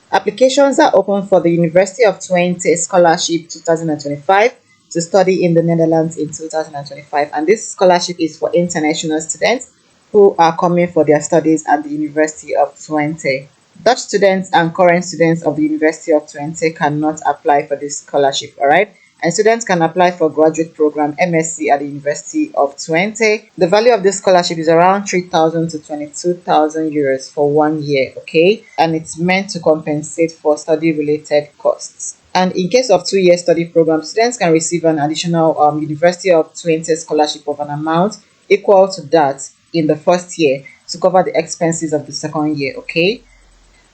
Applications are open for the University of Twente Scholarship 2025 to study in the Netherlands in 2025, and this scholarship is for international students who are coming for their studies at the University of Twente. Dutch students and current students of the University of Twente cannot apply for this scholarship, all right? And students can apply for graduate program MSc at the University of Twente. The value of this scholarship is around 3,000 to 22,000 euros for 1 year, okay? And it's meant to compensate for study related costs. And in case of 2 year study program, students can receive an additional University of Twente scholarship of an amount equal to that in the first year to cover the expenses of the second year, okay?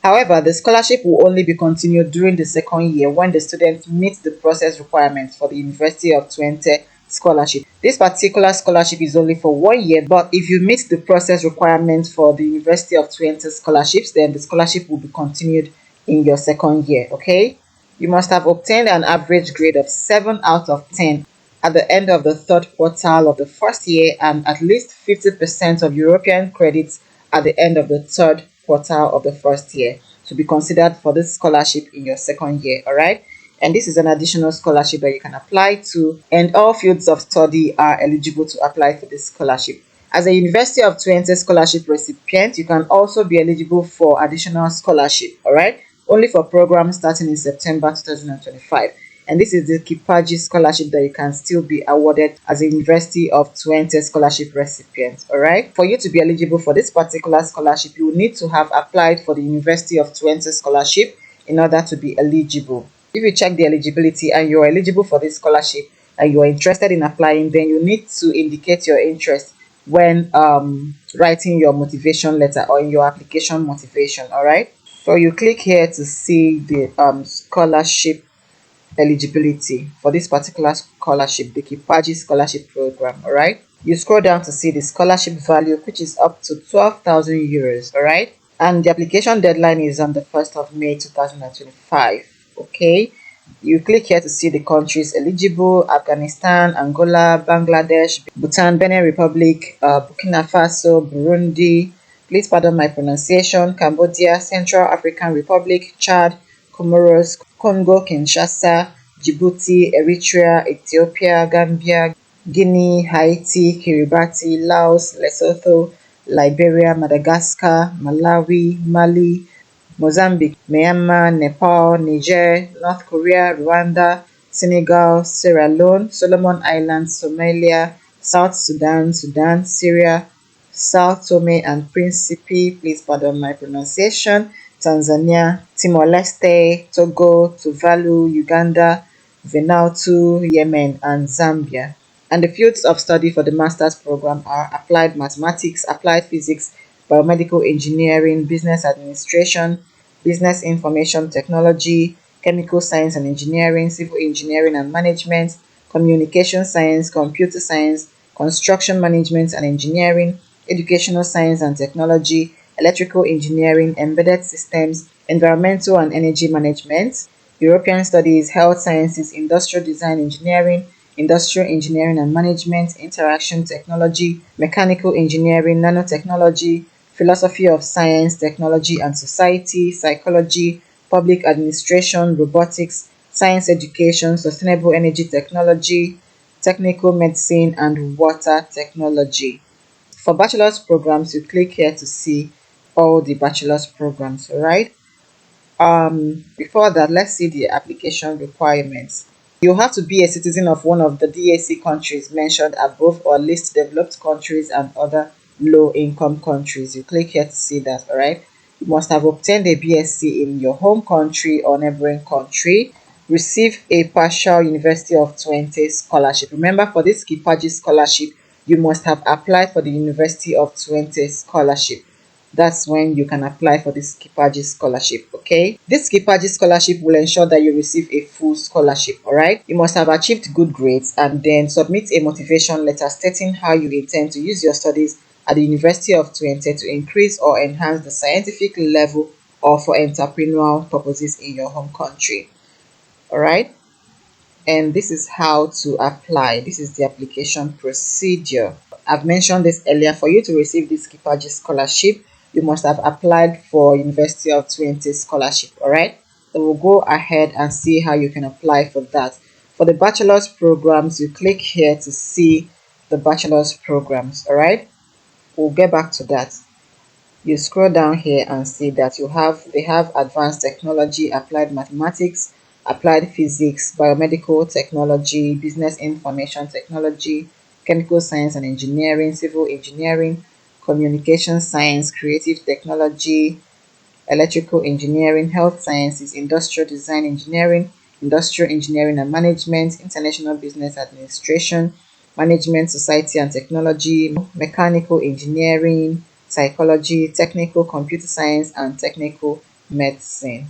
However, the scholarship will only be continued during the second year when the student meets the process requirements for the University of Twente scholarship. This particular scholarship is only for 1 year, but if you meet the process requirements for the University of Twente scholarships, then the scholarship will be continued in your second year, okay? You must have obtained an average grade of 7 out of 10 at the end of the third quartile of the first year and at least 50% of European credits at the end of the third quartile of the first year to be considered for this scholarship in your second year, all right? And this is an additional scholarship that you can apply to, and all fields of study are eligible to apply for this scholarship. As a University of Twente scholarship recipient, you can also be eligible for additional scholarship, all right? Only for programs starting in September 2025. And this is the Kipaji scholarship that you can still be awarded as a University of Twente scholarship recipient, all right? For you to be eligible for this particular scholarship, you will need to have applied for the University of Twente scholarship in order to be eligible. If you check the eligibility and you're eligible for this scholarship and you're interested in applying, then you need to indicate your interest when writing your motivation letter or in your application motivation, all right? So you click here to see the scholarship eligibility for this particular scholarship, the Kipaji scholarship program, all right? You scroll down to see the scholarship value, which is up to 12,000 euros, all right? And the application deadline is on the 1st of May 2025, okay? You click here to see the countries eligible: Afghanistan, Angola, Bangladesh, Bhutan, Benin Republic, Burkina Faso, Burundi, please pardon my pronunciation, Cambodia, Central African Republic, Chad, Comoros, Congo, Kinshasa, Djibouti, Eritrea, Ethiopia, Gambia, Guinea, Haiti, Kiribati, Laos, Lesotho, Liberia, Madagascar, Malawi, Mali, Mozambique, Myanmar, Nepal, Niger, North Korea, Rwanda, Senegal, Sierra Leone, Solomon Islands, Somalia, South Sudan, Syria, Sao Tome and Principe, please pardon my pronunciation, Tanzania, Timor-Leste, Togo, Tuvalu, Uganda, Vanuatu, Yemen, and Zambia. And the fields of study for the master's program are applied mathematics, applied physics, biomedical engineering, business administration, business information technology, chemical science and engineering, civil engineering and management, communication science, computer science, construction management and engineering, educational science and technology, electrical engineering, embedded systems, environmental and energy management, European studies, health sciences, industrial design engineering, industrial engineering and management, interaction technology, mechanical engineering, nanotechnology, philosophy of science, technology and society, psychology, public administration, robotics, science education, sustainable energy technology, technical medicine, and water technology. For bachelor's programs, you click here to see all the bachelor's programs, all right? Before that, let's see the application requirements. You have to be a citizen of one of the DAC countries mentioned above or list developed countries and other low-income countries. You click here to see that, all right? You must have obtained a BSc in your home country or neighboring country, receive a partial University of Twente scholarship. Remember, for this Kipaji scholarship, you must have applied for the University of Twente scholarship. That's when you can apply for this Kipaji scholarship, okay? This Kipaji scholarship will ensure that you receive a full scholarship, all right? You must have achieved good grades and then submit a motivation letter stating how you intend to use your studies at the University of Twente to increase or enhance the scientific level or for entrepreneurial purposes in your home country, all right? And this is how to apply. This is the application procedure. I've mentioned this earlier. For you to receive this Kipaji scholarship, you must have applied for University of Twente scholarship. All right, so we'll go ahead and see how you can apply for that. For the bachelor's programs, you click here to see the bachelor's programs. All right, we'll get back to that. You scroll down here and see that they have advanced technology, applied mathematics, applied physics, biomedical technology, business information technology, chemical science and engineering, civil engineering, communication science, creative technology, electrical engineering, health sciences, industrial design engineering, industrial engineering and management, international business administration, management, society and technology, mechanical engineering, psychology, technical computer science, and technical medicine.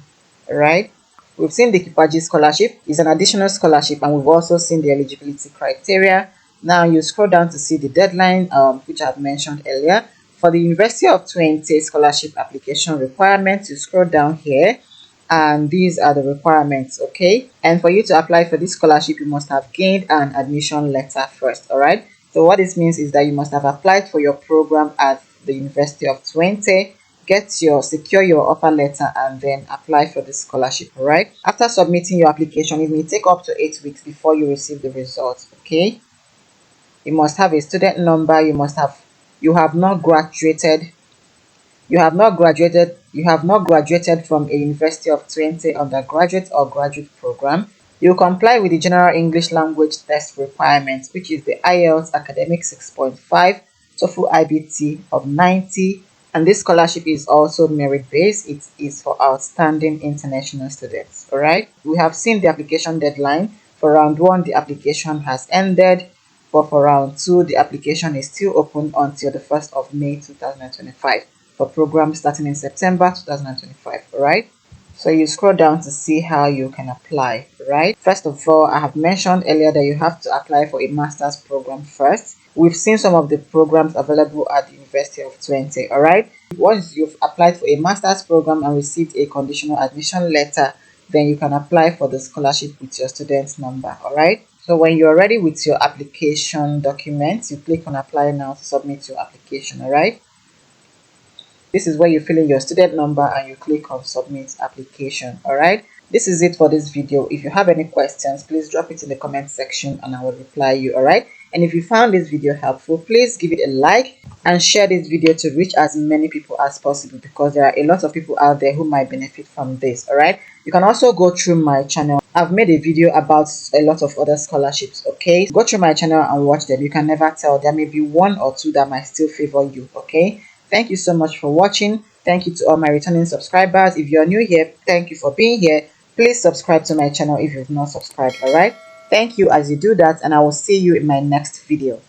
Right? We've seen the Kipaji scholarship is an additional scholarship, and we've also seen the eligibility criteria. Now you scroll down to see the deadline, which I've mentioned earlier. For the University of Twente scholarship application requirements, you scroll down here and these are the requirements. Okay, and for you to apply for this scholarship, you must have gained an admission letter first. All right, so what this means is that you must have applied for your program at the University of Twente, secure your offer letter, and then apply for the scholarship. All right, after submitting your application, it may take up to 8 weeks before you receive the results. Okay, you must have a student number, you have not graduated from a University of Twente undergraduate or graduate program. You comply with the general English language test requirements, which is the IELTS academic 6.5, TOEFL IBT of 90, and this scholarship is also merit based. It is for outstanding international students. All right, we have seen the application deadline. For round 1, the application has ended, but for round 2, the application is still open until the 1st of May 2025 for programs starting in September 2025. All right, so you scroll down to see how you can apply. Right, first of all, I have mentioned earlier that you have to apply for a master's program first. We've seen some of the programs available at the University of Twente. All right, once you've applied for a master's program and received a conditional admission letter, then you can apply for the scholarship with your student number. All right, so when you're ready with your application documents, you click on apply now to submit your application. All right, this is where you fill in your student number and you click on submit application. All right, this is it for this video. If you have any questions, please drop it in the comment section and I will reply you. All right, and if you found this video helpful, please give it a like and share this video to reach as many people as possible, because there are a lot of people out there who might benefit from this. All right, you can also go through my channel. I've made a video about a lot of other scholarships. Okay, go through my channel and watch them. You can never tell, there may be 1 or 2 that might still favor you. Okay, thank you so much for watching. Thank you to all my returning subscribers. If you're new here, thank you for being here. Please subscribe to my channel if you've not subscribed. All right, thank you as you do that, and I will see you in my next video.